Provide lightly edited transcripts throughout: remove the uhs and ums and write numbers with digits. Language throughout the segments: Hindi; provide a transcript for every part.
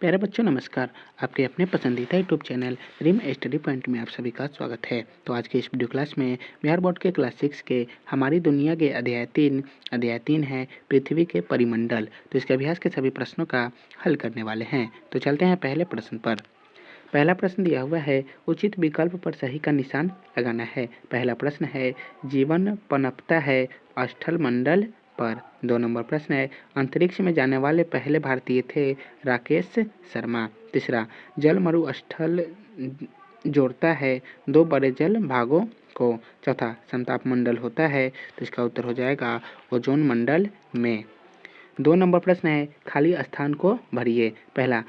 प्यारे बच्चों नमस्कार। आपके अपने पसंदीदा YouTube channel Rim Study Point में आप सभी का स्वागत है। तो आज के इस वीडियो क्लास में बिहार बोर्ड के क्लास 6 के हमारी दुनिया के अध्याय 3 है पृथ्वी के परिमंडल। तो इसके अभ्यास के सभी प्रश्नों का हल करने वाले हैं। तो चलते हैं पहले प्रश्न पर। पहला प्रश्न दिया हुआ है, उचित विकल्प पर सही का निशान लगाना है। पहला प्रश्न है, जीवन पनपता है स्थल मंडल पर। 2 नंबर प्रश्न है, अंतरिक्ष में जाने वाले पहले भारतीय थे राकेश शर्मा। तीसरा, जल मरुस्थल जोड़ता है 2 बड़े जल भागों को। चौथा, समताप मंडल होता है। तो इसका उत्तर हो जाएगा ओजोन मंडल में। 2 नंबर प्रश्न है, खाली स्थान को भरिए। पहला,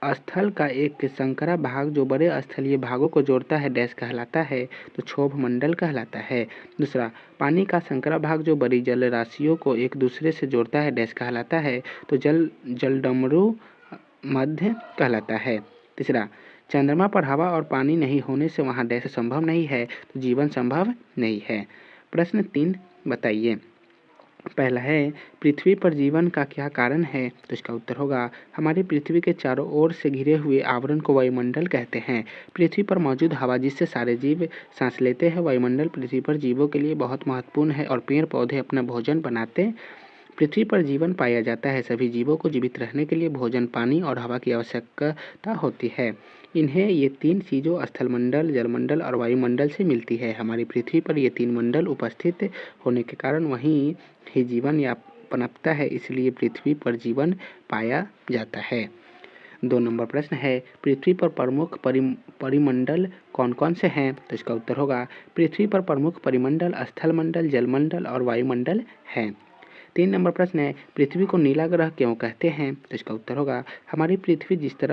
स्थल का एक संकरा भाग जो बड़े स्थलीय भागों को जोड़ता है डैश कहलाता है। तो क्षोभ मंडल कहलाता है। दूसरा, पानी का संकरा भाग जो बड़ी जल राशियों को एक दूसरे से जोड़ता है डैश कहलाता है। तो जलडमरू मध्य कहलाता है। तीसरा, चंद्रमा पर हवा और पानी नहीं होने से वहाँ डैश संभव नहीं है। तो जीवन संभव नहीं है। प्रश्न 3 बताइए। पहला है, पृथ्वी पर जीवन का क्या कारण है। तो इसका उत्तर होगा, हमारी पृथ्वी के चारों ओर से घिरे हुए आवरण को वायुमंडल कहते हैं। पृथ्वी पर मौजूद हवा जिससे सारे जीव सांस लेते हैं, वायुमंडल पृथ्वी पर जीवों के लिए बहुत महत्वपूर्ण है और पेड़ पौधे अपना भोजन बनाते। पृथ्वी पर जीवन पाया जाता है। सभी जीवों को जीवित रहने के लिए भोजन, पानी और हवा की आवश्यकता होती है। इन्हें ये 3 चीज़ों स्थलमंडल, जलमंडल और वायुमंडल से मिलती है। हमारी पृथ्वी पर ये 3 मंडल उपस्थित होने के कारण वहीं ही जीवन या पनपता है, इसलिए पृथ्वी पर जीवन पाया जाता है। 2 नंबर प्रश्न है, पृथ्वी पर प्रमुख परिमंडल कौन कौन से हैं। तो इसका उत्तर होगा, पृथ्वी पर प्रमुख परिमंडल स्थलमंडल, जलमंडल और वायुमंडल हैं। 3 नंबर प्रश्न है, पृथ्वी को नीला ग्रह क्यों कहते हैं। तो इसका उत्तर होगा, हमारी पृथ्वी जिस पर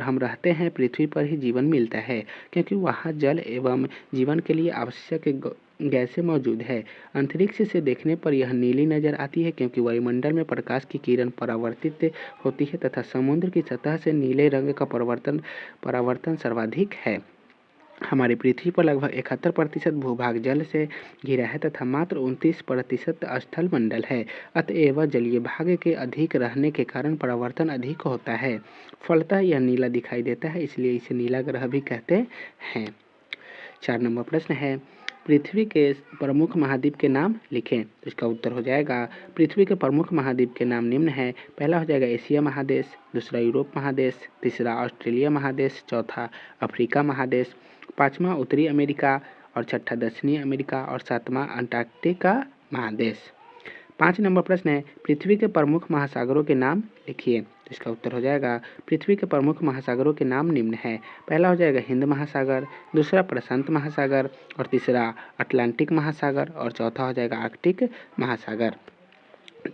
हम रहते हैं पृथ्वी पर ही जीवन मिलता है, क्योंकि वहाँ जल एवं जीवन के लिए आवश्यक गैसें मौजूद है। अंतरिक्ष से देखने पर यह नीली नजर आती है क्योंकि वायुमंडल में प्रकाश की किरण परावर्तित होती है तथा समुद्र की सतह से नीले रंग का परावर्तन सर्वाधिक है। हमारी पृथ्वी पर लगभग 71% भूभाग जल से घिरा है तथा मात्र 29% स्थल मंडल है। अतएव जलीय भाग के अधिक रहने के कारण परावर्तन अधिक होता है। फलतः यह नीला दिखाई देता है, इसलिए इसे नीला ग्रह भी कहते हैं। 4 नंबर प्रश्न है, पृथ्वी के प्रमुख महाद्वीप के नाम लिखें। तो इसका उत्तर हो जाएगा, पृथ्वी के प्रमुख महाद्वीप के नाम निम्न है। पहला हो जाएगा एशिया महादेश, दूसरा यूरोप महादेश, तीसरा ऑस्ट्रेलिया महादेश, चौथा अफ्रीका महादेश, पाँचवा उत्तरी अमेरिका और छठा दक्षिणी अमेरिका और सातवां अंटार्कटिका महादेश। 5 नंबर प्रश्न है, पृथ्वी के प्रमुख महासागरों के नाम लिखिए। तो इसका उत्तर हो जाएगा, पृथ्वी के प्रमुख महासागरों के नाम निम्न है। पहला हो जाएगा हिंद महासागर, दूसरा प्रशांत महासागर और तीसरा अटलांटिक महासागर और चौथा हो जाएगा आर्कटिक महासागर।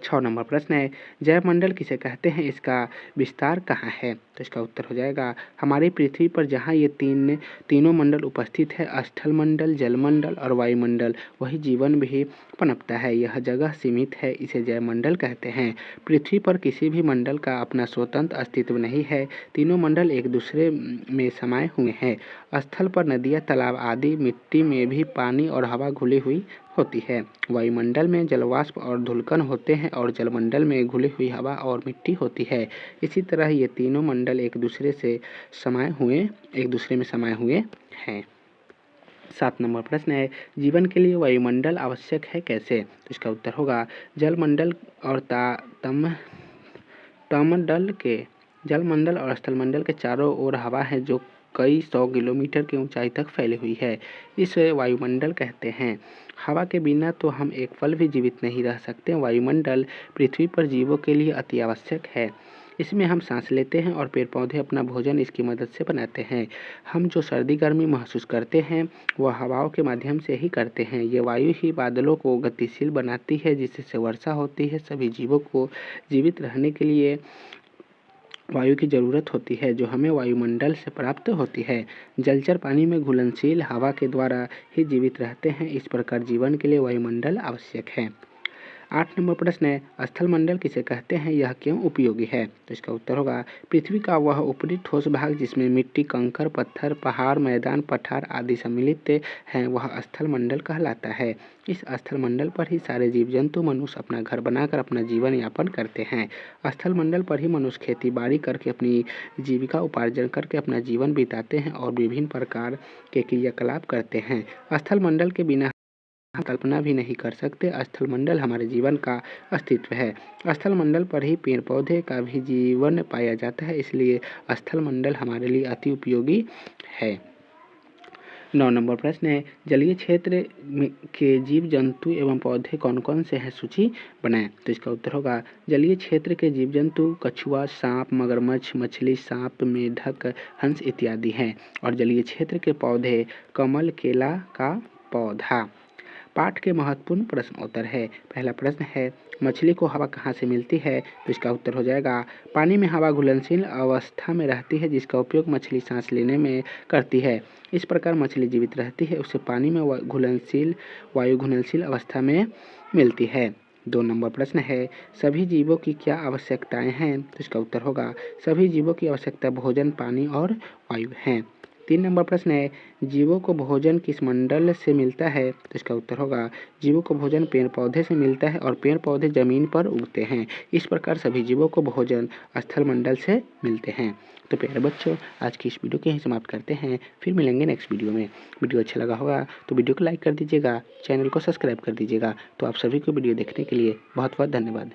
6 नंबर प्रश्न है, जैवमंडल किसे कहते हैं, इसका विस्तार कहाँ है। तो इसका उत्तर हो जाएगा, हमारी पृथ्वी पर जहाँ ये तीनों मंडल उपस्थित है स्थल मंडल, जलमंडल और वायुमंडल, वही जीवन भी पनपता है। यह जगह सीमित है, इसे जैवमंडल कहते हैं। पृथ्वी पर किसी भी मंडल का अपना स्वतंत्र अस्तित्व नहीं है, तीनों मंडल एक दूसरे में समाये हुए हैं। स्थल पर नदियाँ, तालाब आदि, मिट्टी में भी पानी और हवा घुली हुई होती है। वायुमंडल में जलवाष्प और धूलकण होते हैं और जलमंडल में घुली हुई हवा और मिट्टी होती है। इसी तरह ये तीनों मंडल एक दूसरे में समाये हुए हैं। 7 नंबर प्रश्न है, जीवन के लिए वायुमंडल आवश्यक है कैसे। तो इसका उत्तर होगा, जलमंडल और स्थलमंडल के चारों ओर हवा है जो कई 100 किलोमीटर की ऊंचाई तक फैली हुई है। इसे वायुमंडल कहते हैं। हवा के बिना तो हम एक पल भी जीवित नहीं रह सकते। वायुमंडल पृथ्वी पर जीवों के लिए अति आवश्यक है। इसमें हम सांस लेते हैं और पेड़ पौधे अपना भोजन इसकी मदद से बनाते हैं। हम जो सर्दी गर्मी महसूस करते हैं वह हवाओं के माध्यम से ही करते हैं। ये वायु ही बादलों को गतिशील बनाती है जिससे वर्षा होती है। सभी जीवों को जीवित रहने के लिए वायु की जरूरत होती है जो हमें वायुमंडल से प्राप्त होती है। जलचर पानी में घुलनशील हवा के द्वारा ही जीवित रहते हैं। इस प्रकार जीवन के लिए वायुमंडल आवश्यक है। 8 नंबर प्रश्न है, स्थलमंडल किसे कहते हैं, यह क्यों उपयोगी है? तो इसका उत्तर होगा पृथ्वी का वह ऊपरी ठोस भाग जिसमें मिट्टी, कंकड़, पत्थर, पहाड़, मैदान, पठार आदि सम्मिलित हैं, वह स्थलमंडल कहलाता है। इस स्थलमंडल पर ही सारे जीव जंतु मनुष्य अपना घर बनाकर अपना जीवन यापन करते हैं। स्थलमंडल पर ही मनुष्य खेती बाड़ी करके अपनी जीविका उपार्जन करके अपना जीवन बिताते हैं और विभिन्न प्रकार के क्रियाकलाप करते हैं। स्थलमंडल के बिना हम कल्पना भी नहीं कर सकते। स्थलमंडल हमारे जीवन का अस्तित्व है। स्थलमंडल पर ही पेड़ पौधे का भी जीवन पाया जाता है, इसलिए स्थलमंडल हमारे लिए अति उपयोगी है। 9 नंबर प्रश्न है, जलीय क्षेत्र के जीव जंतु एवं पौधे कौन कौन से हैं, सूची बनाएं। तो इसका उत्तर होगा जलीय क्षेत्र के जीव जंतु कछुआ, सांप, मगरमच्छ, मछली, सांप, मेढक, हंस इत्यादि हैं। और जलीय क्षेत्र के पौधे कमल, केला का पौधा। पाठ के महत्वपूर्ण प्रश्न उत्तर है। पहला प्रश्न है, मछली को हवा कहाँ से मिलती है? तो इसका उत्तर हो जाएगा पानी में हवा घुलनशील अवस्था में रहती है, जिसका उपयोग मछली सांस लेने में करती है। इस प्रकार मछली जीवित रहती है, उसे पानी में वायु घुलनशील अवस्था में मिलती है। 2 नंबर प्रश्न है, सभी जीवों की क्या आवश्यकताएं हैं? तो इसका उत्तर होगा सभी जीवों की आवश्यकता भोजन, पानी और वायु हैं। 3 नंबर प्रश्न है, जीवों को भोजन किस मंडल से मिलता है? तो इसका उत्तर होगा जीवों को भोजन पेड़ पौधे से मिलता है और पेड़ पौधे जमीन पर उगते हैं। इस प्रकार सभी जीवों को भोजन स्थल मंडल से मिलते हैं। तो प्यारे बच्चों, आज की इस वीडियो के यहीं समाप्त करते हैं। फिर मिलेंगे नेक्स्ट वीडियो में। वीडियो अच्छा लगा होगा तो वीडियो को लाइक कर दीजिएगा, चैनल को सब्सक्राइब कर दीजिएगा। तो आप सभी को वीडियो देखने के लिए बहुत बहुत धन्यवाद।